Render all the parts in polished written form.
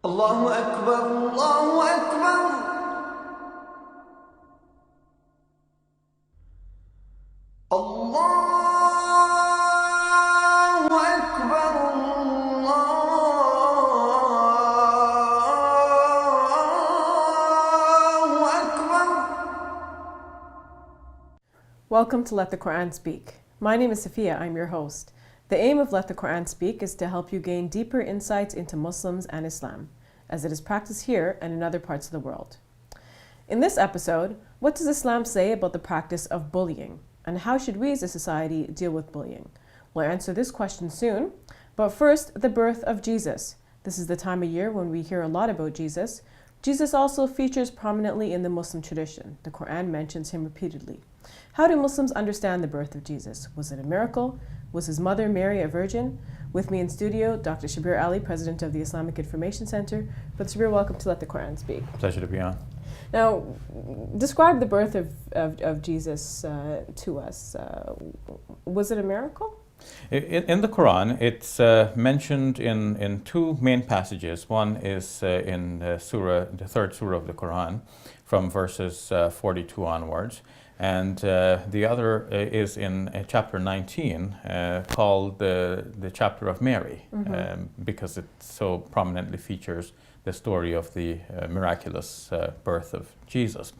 الله أكبر الله أكبر الله أكبر الله أكبر. Welcome to Let the Quran Speak. My name is Sophia, I'm your host. The aim of Let the Quran Speak is to help you gain deeper insights into Muslims and Islam, as it is practiced here and in other parts of the world. In this episode, what does Islam say about the practice of bullying, and how should we as a society deal with bullying? We'll answer this question soon, but first, the birth of Jesus. This is the time of year when we hear a lot about Jesus. Jesus also features prominently in the Muslim tradition. The Quran mentions him repeatedly. How do Muslims understand the birth of Jesus? Was it a miracle? Was his mother Mary a virgin? With me in studio, Dr. Shabir Ali, President of the Islamic Information Center. Brother Shabir, welcome to Let the Quran Speak. Pleasure to be on. Now, describe the birth of Jesus to us. Was it a miracle? In the Quran, it's mentioned in two main passages. One is in the third surah of the Quran, from verses 42 onwards. And the other is in chapter 19, called the chapter of Mary, because it so prominently features the story of the miraculous birth of Jesus.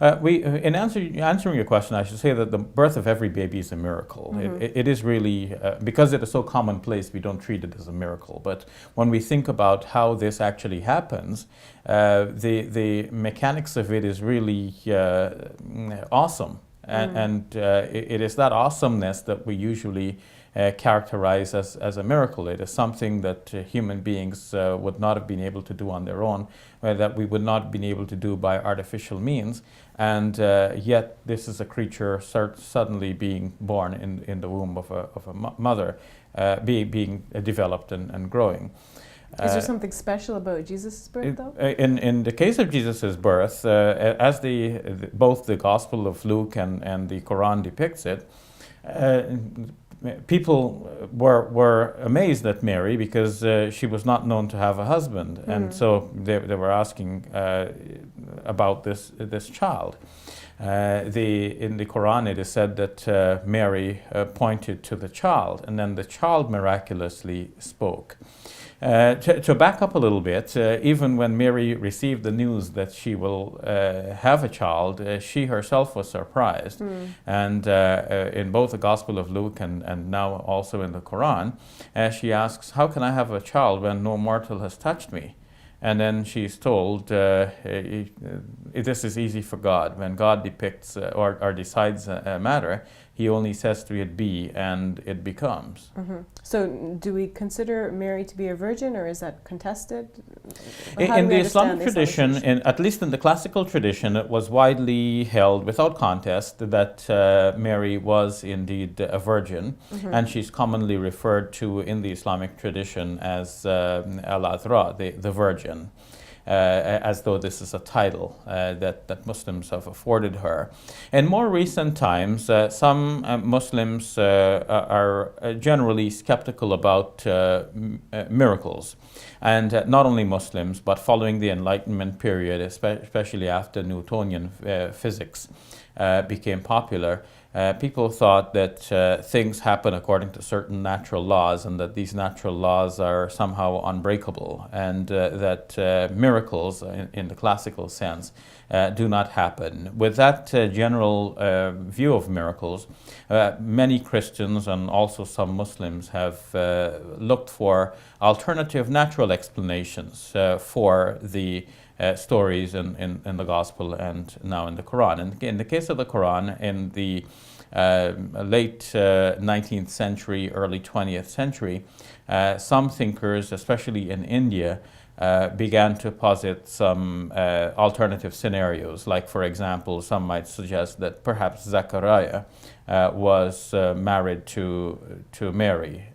In answering your question, I should say that the birth of every baby is a miracle. It is really, because it is so commonplace, we don't treat it as a miracle. But when we think about how this actually happens, the mechanics of it is really awesome. And it is that awesomeness that we usually characterize as a miracle. It is something that human beings would not have been able to do on their own, that we would not have been able to do by artificial means, and yet this is a creature suddenly being born in the womb of a mother, being developed and growing. Is there something special about Jesus' birth, though? In the case of Jesus' birth, as both the Gospel of Luke and the Quran depicts it, people were amazed at Mary because she was not known to have a husband, and so they were asking about this child. In the Quran, it is said that Mary pointed to the child, and then the child miraculously spoke. To back up a little bit, even when Mary received the news that she will have a child, she herself was surprised. And in both the Gospel of Luke and now also in the Quran, she asks, "How can I have a child when no mortal has touched me?" And then she's told, this is easy for God. When God depicts or decides a matter, he only says to it be, and it becomes. So do we consider Mary to be a virgin, or is that contested? In the Islamic tradition, at least in the classical tradition, it was widely held without contest that Mary was indeed a virgin, and she's commonly referred to in the Islamic tradition as Al-Azra, the virgin. As though this is a title that Muslims have afforded her. In more recent times, some Muslims are generally skeptical about miracles. And not only Muslims, but following the Enlightenment period, especially after Newtonian physics became popular, people thought that things happen according to certain natural laws, and that these natural laws are somehow unbreakable, and that miracles, in the classical sense, do not happen. With that general view of miracles, many Christians and also some Muslims have looked for alternative natural explanations for the stories in the Gospel and now in the Quran. And in the case of the Quran, in the late 19th century, early 20th century, some thinkers, especially in India, began to posit some alternative scenarios. Like, for example, some might suggest that perhaps Zechariah was married to Mary,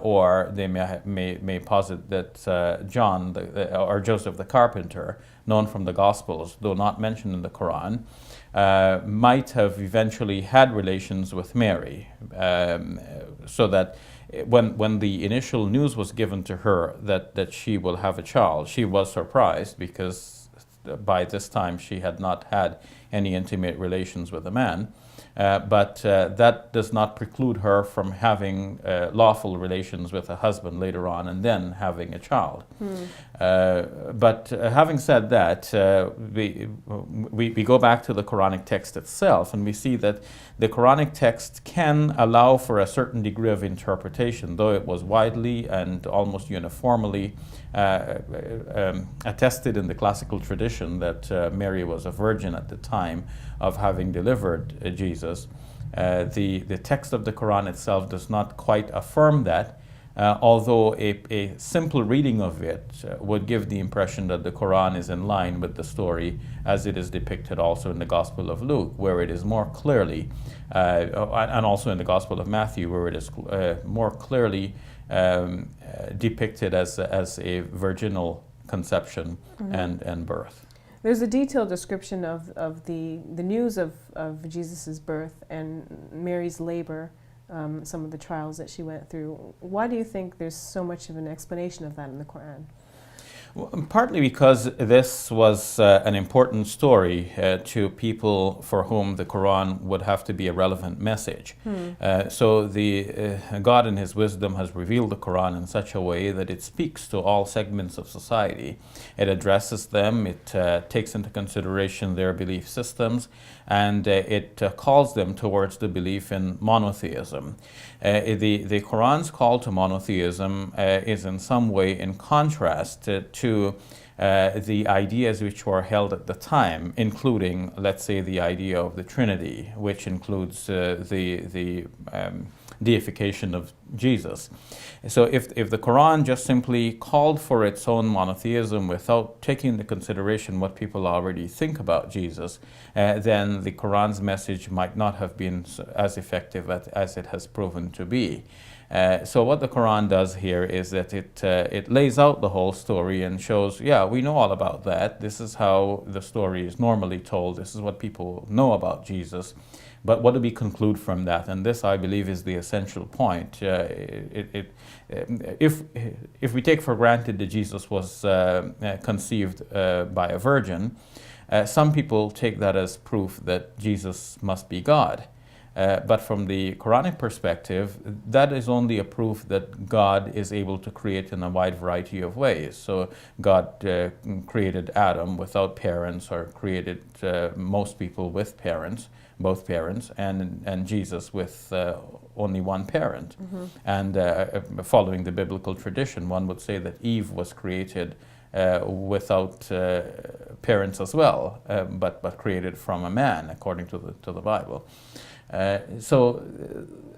or they may posit that John or Joseph the carpenter, known from the Gospels, though not mentioned in the Quran, might have eventually had relations with Mary, so that when the initial news was given to her that she will have a child, she was surprised because by this time she had not had any intimate relations with a man. But that does not preclude her from having lawful relations with a husband later on and then having a child. But having said that, we go back to the Quranic text itself, and we see that the Quranic text can allow for a certain degree of interpretation, though it was widely and almost uniformly attested in the classical tradition that Mary was a virgin at the time of having delivered Jesus. The text of the Quran itself does not quite affirm that, although a simple reading of it would give the impression that the Quran is in line with the story as it is depicted also in the Gospel of Luke, where it is more clearly, and also in the Gospel of Matthew, where it is more clearly depicted as a virginal conception and birth. There's a detailed description of the news of Jesus' birth and Mary's labor, some of the trials that she went through. Why do you think there's so much of an explanation of that in the Quran? Well, partly because this was an important story to people for whom the Quran would have to be a relevant message. So God in His wisdom has revealed the Quran in such a way that it speaks to all segments of society. It addresses them, it takes into consideration their belief systems, and it calls them towards the belief in monotheism. The Quran's call to monotheism is in some way in contrast to the ideas which were held at the time, including, let's say, the idea of the Trinity, which includes the deification of Jesus. So if the Quran just simply called for its own monotheism without taking into consideration what people already think about Jesus, then the Quran's message might not have been as effective as it has proven to be. So what the Quran does here is that it lays out the whole story and shows, yeah, we know all about that. This is how the story is normally told. This is what people know about Jesus. But what do we conclude from that? And this, I believe, is the essential point. If we take for granted that Jesus was conceived by a virgin, some people take that as proof that Jesus must be God. But from the Quranic perspective, that is only a proof that God is able to create in a wide variety of ways. So God created Adam without parents, or created most people with parents, both parents, and Jesus with only one parent. And following the biblical tradition, one would say that Eve was created without parents as well, but created from a man, according to the Bible. So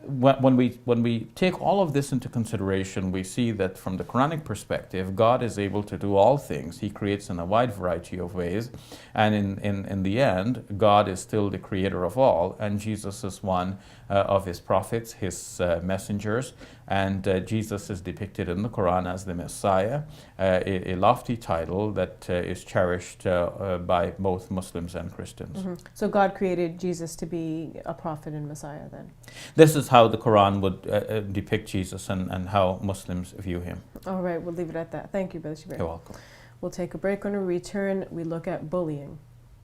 when we take all of this into consideration, we see that from the Quranic perspective, God is able to do all things. He creates in a wide variety of ways, and in the end, God is still the creator of all, and Jesus is one of His prophets, His messengers, and Jesus is depicted in the Quran as the Messiah, a lofty title that is cherished by both Muslims and Christians. So God created Jesus to be a prophet and Messiah then? This is how the Quran would depict Jesus and how Muslims view Him. All right, we'll leave it at that. Thank you, Brother Shabir. You're welcome. We'll take a break. When we return, we look at bullying.